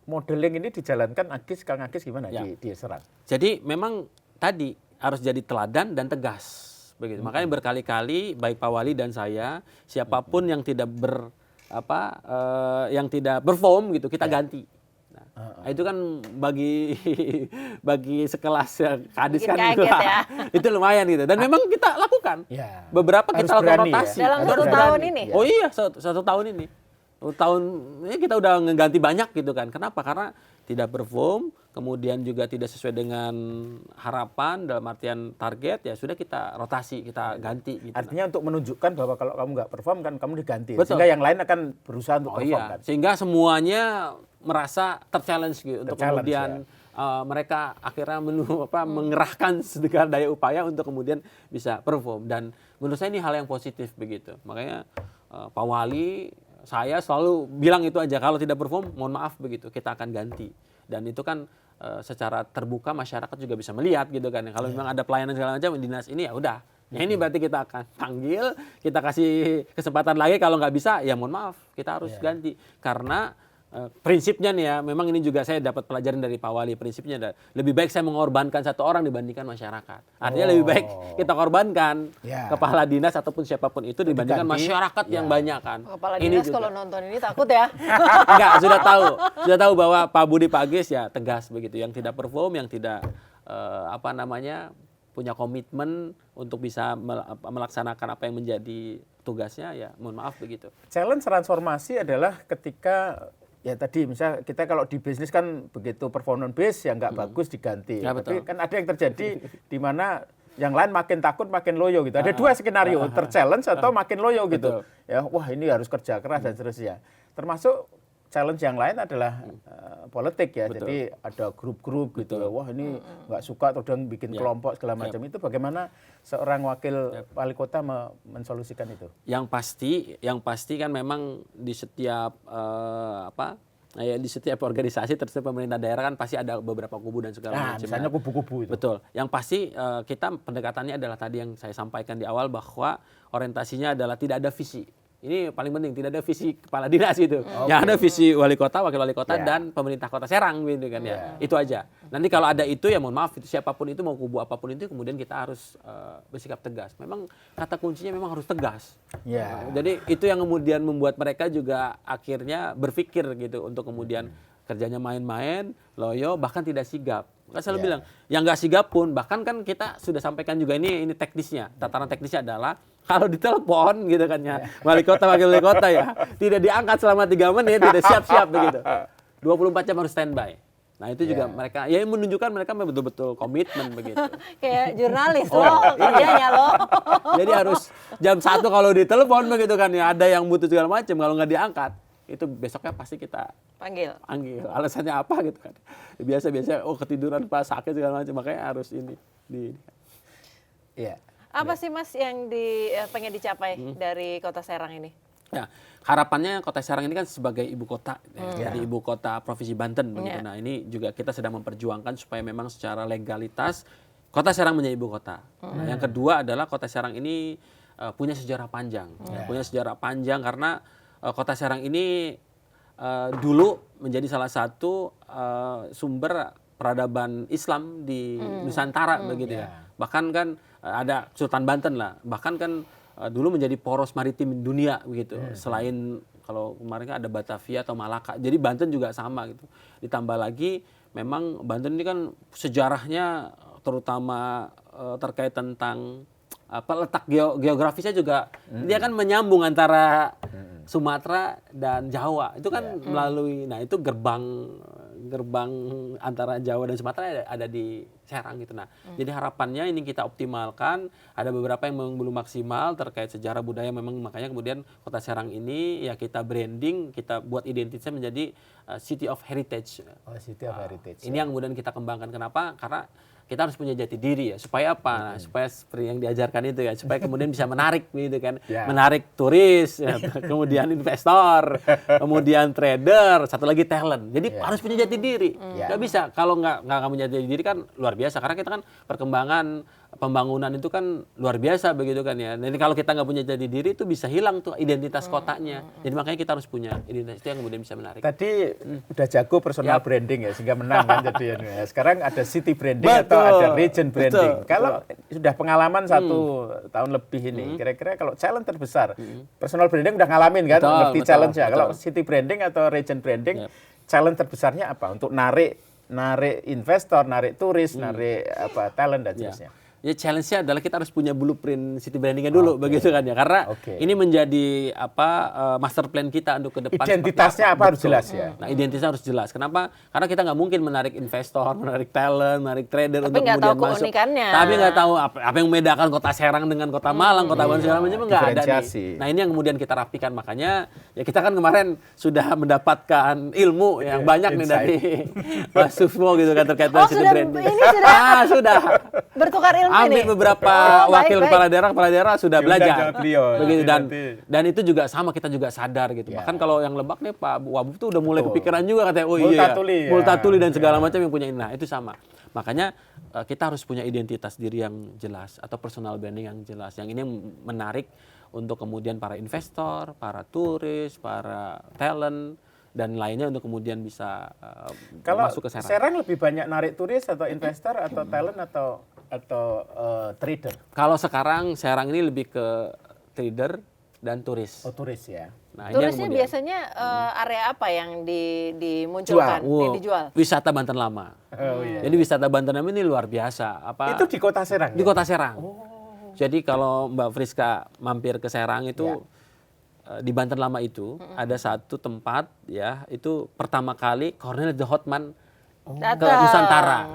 Modeling ini dijalankan Kang Agis gimana di Serang? Jadi memang tadi harus jadi teladan dan tegas begitu. Makanya berkali-kali baik Pak Wali dan saya siapapun yang tidak yang tidak perform gitu kita ganti. Nah, itu kan bagi sekelas Kadis Bikin kan kaget ya. itu lumayan gitu. Dan memang kita lakukan. Ya. Beberapa Harus kita lakukan berani ya. rotasi. Dalam Harus satu berani. tahun ini? Oh iya, satu tahun ini. Tahun ini kita udah ngeganti banyak gitu kan. Kenapa? Karena tidak perform, kemudian juga tidak sesuai dengan harapan dalam artian target, ya sudah kita rotasi, kita ganti. Gitu. Artinya untuk menunjukkan bahwa kalau kamu nggak perform kan kamu diganti. Betul. Sehingga yang lain akan berusaha untuk perform kan. Sehingga semuanya merasa ter-challenge gitu untuk kemudian mereka akhirnya mengerahkan segala daya upaya untuk kemudian bisa perform. Dan menurut saya ini hal yang positif begitu. Makanya Pak Wali, saya selalu bilang itu aja, kalau tidak perform mohon maaf begitu, kita akan ganti. Dan itu kan secara terbuka masyarakat juga bisa melihat gitu kan. Kalau memang ada pelayanan segala macam dinas ini ya udah. Ya ini berarti kita akan panggil, kita kasih kesempatan lagi, kalau nggak bisa ya mohon maaf, kita harus ganti. Karena prinsipnya nih ya, memang ini juga saya dapat pelajaran dari Pak Wali, prinsipnya lebih baik saya mengorbankan satu orang dibandingkan masyarakat. Artinya lebih baik kita korbankan kepala dinas ataupun siapapun itu dibandingkan masyarakat yang banyak kan. Kepala dinas kalau nonton ini takut ya. Enggak, sudah tahu bahwa Pak Budi Pak Agis ya tegas begitu, yang tidak perform, yang tidak punya komitmen untuk bisa melaksanakan apa yang menjadi tugasnya, ya mohon maaf begitu. Challenge transformasi adalah ketika ya tadi misal kita kalau di bisnis kan begitu performance base yang nggak bagus diganti. Ya, tapi betul. kan ada yang terjadi di mana yang lain makin takut makin loyo gitu. Ada dua skenario, ter-challenge atau makin loyo gitu. Ya, wah ini harus kerja keras dan seterusnya. Termasuk challenge yang lain adalah politik ya. Betul. Jadi ada grup-grup gitu. Wah ini nggak suka atau bikin kelompok segala macam. Itu bagaimana seorang wakil wali kota mensolusikan itu? Yang pasti kan memang di setiap di setiap organisasi termasuk pemerintah daerah kan pasti ada beberapa kubu dan segala macam. Misalnya kubu-kubu itu. Betul. Yang pasti kita pendekatannya adalah tadi yang saya sampaikan di awal, bahwa orientasinya adalah tidak ada visi. Ini paling penting, tidak ada visi kepala dinas gitu. Yang ada visi wali kota, wakil wali kota, dan pemerintah kota Serang gitu kan ya. Itu aja. Nanti kalau ada itu ya mohon maaf, itu siapapun itu, mau kubu apapun itu, kemudian kita harus bersikap tegas. Memang kata kuncinya memang harus tegas. Jadi itu yang kemudian membuat mereka juga akhirnya berpikir gitu untuk kemudian kerjanya main-main, loyo, bahkan tidak sigap. Kan selalu bilang, yang nggak sigap pun, bahkan kan kita sudah sampaikan juga ini teknisnya. Tataran teknisnya adalah kalau ditelepon gitu kan ya, wali kota, wakil wali kota ya, tidak diangkat selama 3 menit, tidak siap-siap begitu. 24 jam harus standby. Nah itu juga mereka, ya menunjukkan mereka betul-betul komitmen begitu. Kayak jurnalis loh, kerjanya loh. Jadi harus jam 1 kalau ditelepon begitu kan ya, ada yang butuh segala macam, kalau nggak diangkat, itu besoknya pasti kita panggil. Alasannya apa gitu kan. Biasa-biasa ketiduran pas sakit segala macam, makanya harus ini. Apa sih Mas yang pengen dicapai dari Kota Serang ini? Ya, harapannya Kota Serang ini kan sebagai ibu kota, jadi ibu kota Provinsi Banten begitu. Nah, ini juga kita sedang memperjuangkan supaya memang secara legalitas Kota Serang menjadi ibu kota. Nah, yang kedua adalah Kota Serang ini punya sejarah panjang. Punya sejarah panjang karena Kota Serang ini dulu menjadi salah satu sumber peradaban Islam di Nusantara begitu ya. Bahkan kan ada Sultan Banten lah. Bahkan kan dulu menjadi poros maritim dunia begitu. Selain Kalau kemarin kan ada Batavia atau Malaka. Jadi Banten juga sama gitu. Ditambah lagi memang Banten ini kan sejarahnya terutama terkait tentang letak geografisnya juga dia kan menyambung antara Sumatera dan Jawa. Itu kan melalui, nah itu gerbang antara Jawa dan Sumatera ada di Serang gitu. Nah, jadi harapannya ini kita optimalkan. Ada beberapa yang memang belum maksimal terkait sejarah budaya, memang makanya kemudian Kota Serang ini ya kita branding, kita buat identitasnya menjadi City of Heritage. Oh, City of Heritage. Ini yang kemudian kita kembangkan. Kenapa? Karena kita harus punya jati diri ya. Supaya apa? Nah, supaya seperti yang diajarkan itu ya. Supaya kemudian bisa menarik gitu kan. Menarik turis, ya, kemudian investor, kemudian trader, satu lagi talent. Jadi harus punya jati diri. Nggak bisa. Kalau nggak punya jati diri kan luar biasa. Karena kita kan perkembangan pembangunan itu kan luar biasa begitu kan ya. Jadi kalau kita nggak punya jati diri itu bisa hilang tuh identitas kotanya. Jadi makanya kita harus punya identitas itu yang kemudian bisa menarik. Tadi udah jago personal branding ya sehingga menang kan jadi ya. Sekarang ada city branding atau ada region branding. Kalau sudah pengalaman 1 tahun lebih ini, kira-kira kalau challenge terbesar, personal branding udah ngalamin kan, ngerti challenge-nya. Kalau city branding atau region branding, challenge terbesarnya apa? Untuk narik investor, narik turis, narik talent dan seterusnya. Ya challenge-nya adalah kita harus punya blueprint city branding-nya dulu begitu kan ya. Karena ini menjadi master plan kita untuk ke depan. Identitasnya apa harus jelas ya. Nah, identitasnya harus jelas. Kenapa? Karena kita nggak mungkin menarik investor, menarik talent, menarik trader tapi untuk kemudian tahu masuk. keunikannya. Tapi nggak tahu apa yang membedakan Kota Serang dengan Kota Malang, Kota Bandung segala macam nggak ada nih. Nah, ini yang kemudian kita rapikan. Makanya ya kita kan kemarin sudah mendapatkan ilmu yang banyak nih dari Mas Sufmo gitu kan terkait dengan city branding. Ini sudah bertukar ilmu. Hampir beberapa wakil kepala daerah sudah belajar. Begitu dan itu juga sama, kita juga sadar gitu. Bahkan kalau yang Lebak nih Pak Wabub tuh udah mulai kepikiran juga katanya, oh iya, Multatuli dan segala macam yang punya ini. Nah, itu sama. Makanya kita harus punya identitas diri yang jelas atau personal branding yang jelas. Yang ini yang menarik untuk kemudian para investor, para turis, para talent dan lainnya untuk kemudian bisa masuk ke Serang. Serang lebih banyak narik turis atau investor atau talent atau trader? Kalau sekarang Serang ini lebih ke trader dan turis. Oh, turis ya. Nah, turisnya biasanya area apa yang dimunculkan, yang dijual? Wisata Banten Lama. Oh, iya. Jadi wisata Banten Lama ini luar biasa. Itu di Kota Serang? Di Kota Serang. Jadi kalau Mbak Friska mampir ke Serang itu di Banten Lama itu ada satu tempat ya, itu pertama kali Cornelis de Houtman ke Nusantara.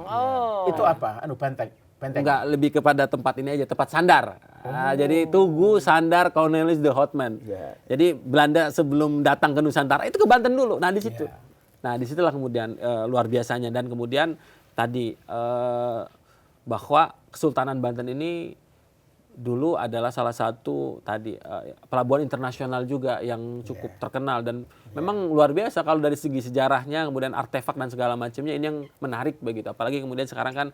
Itu apa? Banteng? Enggak, lebih kepada tempat ini aja, tempat sandar. Nah, jadi Tugu Sandar Cornelis de Houtman. Jadi Belanda sebelum datang ke Nusantara itu ke Banten dulu. Nah, di situ. Nah, disitulah kemudian luar biasanya. Dan kemudian tadi bahwa Kesultanan Banten ini dulu adalah salah satu tadi pelabuhan internasional juga yang cukup terkenal dan memang luar biasa kalau dari segi sejarahnya, kemudian artefak dan segala macamnya ini yang menarik begitu. Apalagi kemudian sekarang kan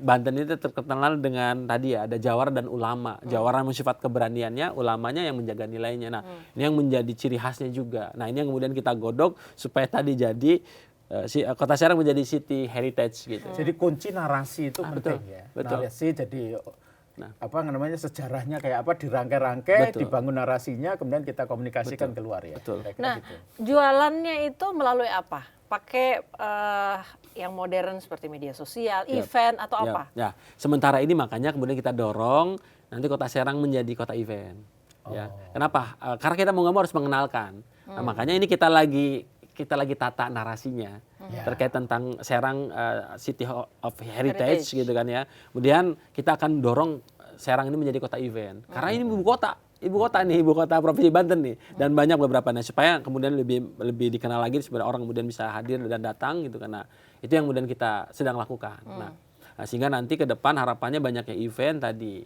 Banten itu terkenal dengan tadi ya ada jawara dan ulama. Jawara bersifat keberaniannya, ulamanya yang menjaga nilainya. Nah, ini yang menjadi ciri khasnya juga. Nah, ini yang kemudian kita godok supaya tadi jadi Kota Serang menjadi city heritage gitu. Jadi kunci narasi itu penting ya. Betul. Narasi jadi sejarahnya kayak apa dirangkai-rangkai, dibangun narasinya, kemudian kita komunikasikan keluar ya. Nah, jualannya itu melalui apa? Pakai yang modern seperti media sosial, event atau apa? Ya, sementara ini makanya kemudian kita dorong nanti Kota Serang menjadi kota event. Ya, kenapa? Karena kita mau nggak mau harus mengenalkan. Nah, makanya ini kita lagi tata narasinya terkait tentang Serang City of Heritage gitu kan ya. Kemudian kita akan dorong Serang ini menjadi kota event. Karena ini ibu kota Provinsi Banten nih dan banyak beberapa supaya kemudian lebih dikenal lagi supaya orang kemudian bisa hadir dan datang gitu karena itu yang kemudian kita sedang lakukan. Nah, sehingga nanti ke depan harapannya banyaknya event tadi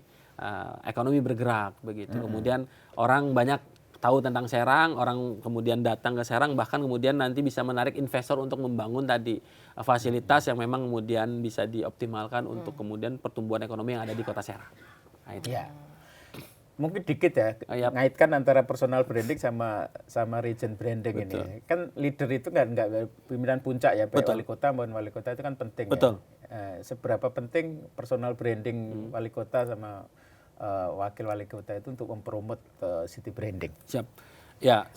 ekonomi bergerak begitu. Kemudian orang banyak tahu tentang Serang, orang kemudian datang ke Serang, bahkan kemudian nanti bisa menarik investor untuk membangun tadi fasilitas yang memang kemudian bisa dioptimalkan untuk kemudian pertumbuhan ekonomi yang ada di Kota Serang. Nah, itu. Ya. Mungkin dikit ya, ngaitkan antara personal branding sama region branding ini. Kan leader itu nggak pimpinan puncak ya, baik wali kota maupun wali kota itu kan penting. Betul. Ya. Seberapa penting personal branding wali kota sama wakil wali kota itu untuk mempromot city branding? Siap. Ya,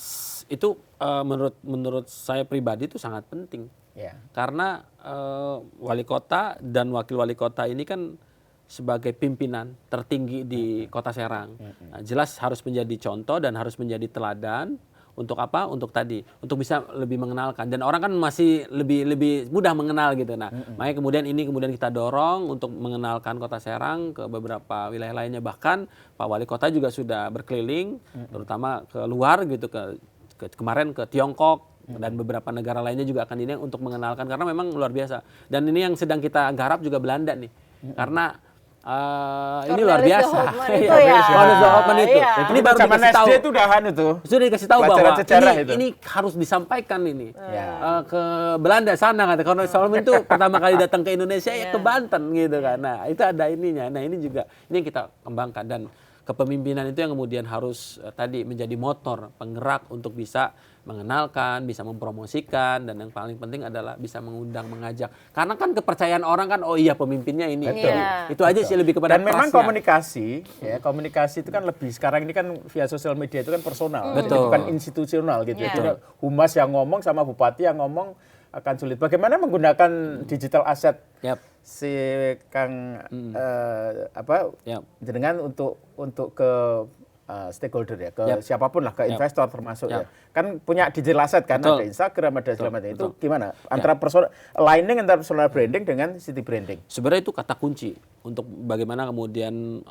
itu menurut saya pribadi itu sangat penting. Ya. Karena wali kota dan wakil wali kota ini kan sebagai pimpinan tertinggi di Kota Serang. Nah, jelas harus menjadi contoh dan harus menjadi teladan untuk apa? Untuk untuk bisa lebih mengenalkan. Dan orang kan masih lebih mudah mengenal gitu. Nah, makanya kemudian kita dorong untuk mengenalkan Kota Serang ke beberapa wilayah lainnya. Bahkan Pak Wali Kota juga sudah berkeliling, terutama ke luar gitu, kemarin ke Tiongkok dan beberapa negara lainnya juga akan ini untuk mengenalkan karena memang luar biasa. Dan ini yang sedang kita garap juga Belanda nih, karena ini luar biasa. Cornelis de Hoffmann itu. Iya. Ini baru zaman dikasih tahu. SD itu udahan itu. Sudah dikasih tahu bahwa Pelajaran sejarah itu. ini harus disampaikan ini Ya. ke Belanda sana kata Cornelis de Hoffmann itu pertama kali datang ke Indonesia ya ke Banten gitu kan. Nah itu ada ininya. Nah ini juga ini yang kita kembangkan dan kepemimpinan itu yang kemudian harus tadi menjadi motor penggerak untuk bisa mengenalkan, bisa mempromosikan, dan yang paling penting adalah bisa mengundang, mengajak. Karena kan kepercayaan orang kan, oh iya pemimpinnya ini. Betul. Itu aja sih lebih kepada Dan memang trust-nya. komunikasi itu kan lebih sekarang ini kan via sosial media itu kan personal, Betul. jadi bukan institusional gitu. Iya. Jadi humas yang ngomong sama bupati yang ngomong akan sulit. Bagaimana menggunakan digital asset Yap. si Kang Yap. jenengan untuk ke stakeholder ya, ke Yap. siapapun lah, ke Yap. investor termasuk Yap. ya. Kan punya digital asset kan, Betul. ada Instagram, ada segala macam. Itu Betul. gimana? Antara aligning antara personal branding dengan city branding. Sebenarnya itu kata kunci untuk bagaimana kemudian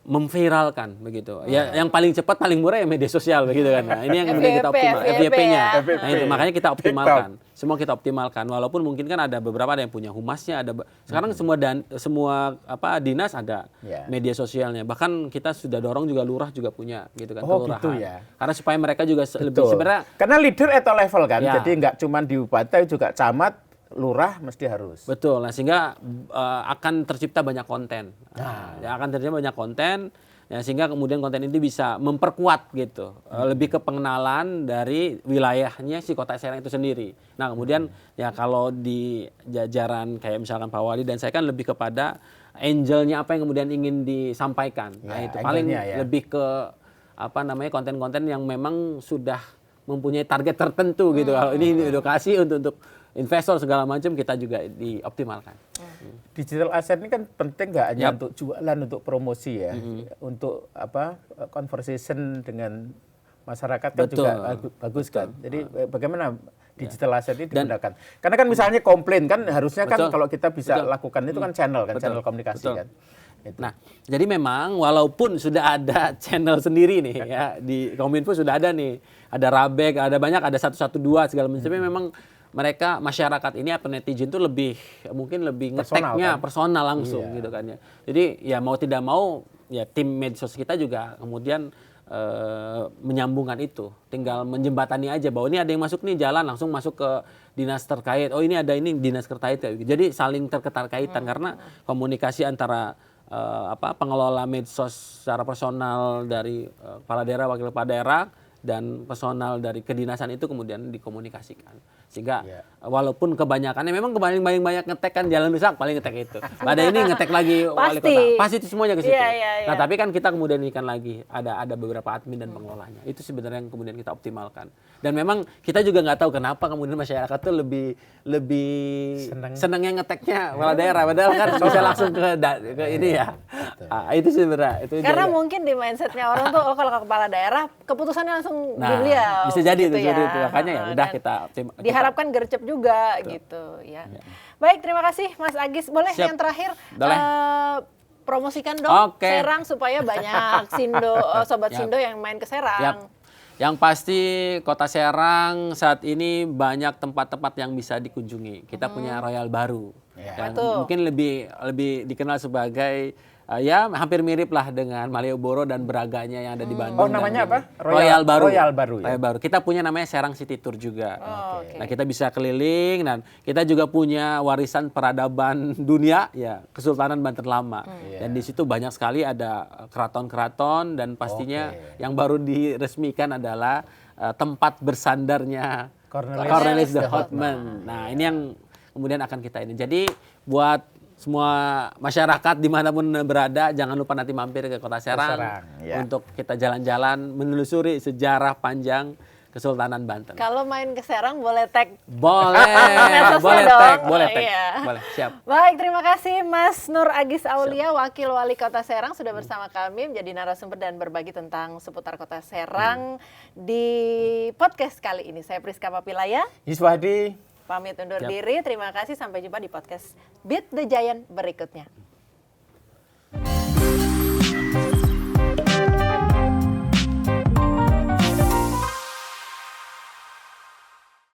memviralkan begitu. Ya yang paling cepat paling murah ya media sosial begitu kan. Nah, ini yang kemudian kita optimal FYP-nya. ya. Nah, itu makanya kita optimalkan. Semua kita optimalkan walaupun mungkin kan ada beberapa yang punya humasnya, sekarang semua dinas ada Ya. media sosialnya. Bahkan kita sudah dorong juga lurah juga punya gitu kan, Oh, kelurahan. gitu ya. Karena supaya mereka juga lebih Betul. sebenarnya Karena leader atau level kan, Ya. jadi nggak cuma di bupati tapi juga camat, lurah mesti harus. betul. Nah, sehingga akan tercipta banyak konten. Akan tercipta banyak konten. Ya, sehingga kemudian konten ini bisa memperkuat gitu, lebih ke pengenalan dari wilayahnya si Kota Serang itu sendiri. Nah kemudian ya kalau di jajaran kayak misalkan Pak Wali dan saya kan lebih kepada angelnya apa yang kemudian ingin disampaikan. Nah Ya, itu paling angle-nya ya. lebih ke konten-konten yang memang sudah mempunyai target tertentu gitu. Kalau ini edukasi untuk investor segala macam kita juga dioptimalkan. Digital asset ini kan penting nggak hanya Yap. untuk jualan, untuk promosi ya, untuk conversation dengan masyarakat kan Betul. juga bagus kan. Jadi bagaimana digital asset ini Dan- digunakan? Karena kan misalnya komplain kan harusnya kan Betul. kalau kita bisa Betul. lakukan itu kan channel kan, Betul. channel komunikasi Betul. kan. Itu. Nah, jadi memang walaupun sudah ada channel sendiri nih ya di Kominfo sudah ada nih, ada Rabek, ada banyak, ada 112 segala macam. Tapi memang mereka masyarakat ini netizen itu mungkin lebih Personal, ngeteknya kan? personal langsung Iya. gitu kan ya. Jadi ya mau tidak mau ya tim medsos kita juga kemudian menyambungkan itu, tinggal menjembatani aja bahwa ini ada yang masuk nih jalan langsung masuk ke dinas terkait. Oh ini ada ini dinas terkait kayak gitu. Jadi saling terkaitan karena komunikasi antara pengelola medsos secara personal dari kepala daerah, wakil kepala daerah dan personal dari kedinasan itu kemudian dikomunikasikan. Sehingga walaupun kebanyakannya memang paling banyak ngetek kan Jalan Rusak paling ngetek itu. Pada ini ngetek lagi wali Pasti. kota. Pasti itu semuanya ke situ. Iya. Nah, tapi kan kita kemudian ikan lagi ada beberapa admin dan pengelolanya. Itu sebenarnya yang kemudian kita optimalkan. Dan memang kita juga nggak tahu kenapa kemudian masyarakat tuh lebih senangnya ngeteknya kepala daerah padahal kan bisa langsung ke ini ya. Itu sebenarnya itu Karena juga. mungkin di mindsetnya orang tuh kalau ke kepala daerah keputusannya langsung di beliau. bisa jadi gitu itu, jadi itu. Makanya ya udah Dan kita diharapkan gercep juga gitu ya. Baik, terima kasih Mas Agis. Boleh Siap. yang terakhir Boleh. promosikan dong Oke. Serang supaya banyak sobat Yap. Sindo yang main ke Serang. Yap. Yang pasti Kota Serang saat ini banyak tempat-tempat yang bisa dikunjungi. Kita punya Royal baru. Ya. Yang Betul. mungkin lebih dikenal sebagai ya hampir mirip lah dengan Malioboro dan Braganya yang ada di Bandung. Oh, namanya apa? Royal Baru. Royal Baru ya? Royal Baru. Kita punya namanya Serang City Tour juga. Oke. Nah, kita bisa keliling dan kita juga punya warisan peradaban dunia ya, Kesultanan Banten Lama. Dan di situ banyak sekali ada keraton-keraton dan pastinya yang baru diresmikan adalah tempat bersandarnya Cornelis Cornelis de Hoffmann. Nah, ini yang kemudian akan kita ini. Jadi buat semua masyarakat dimanapun berada, jangan lupa nanti mampir ke Kota Serang, ya. untuk kita jalan-jalan menelusuri sejarah panjang Kesultanan Banten. Kalau main ke Serang boleh tag. Boleh, boleh dong. tag, boleh tag. Iya. Boleh, siap. Baik, terima kasih Mas Nur Agis Aulia, Wakil Wali Kota Serang sudah bersama kami menjadi narasumber dan berbagi tentang seputar Kota Serang di podcast kali ini. Saya Priska Papilaya. Yuswadi. Pamit undur diri. Terima kasih, sampai jumpa di podcast Beat the Giant berikutnya.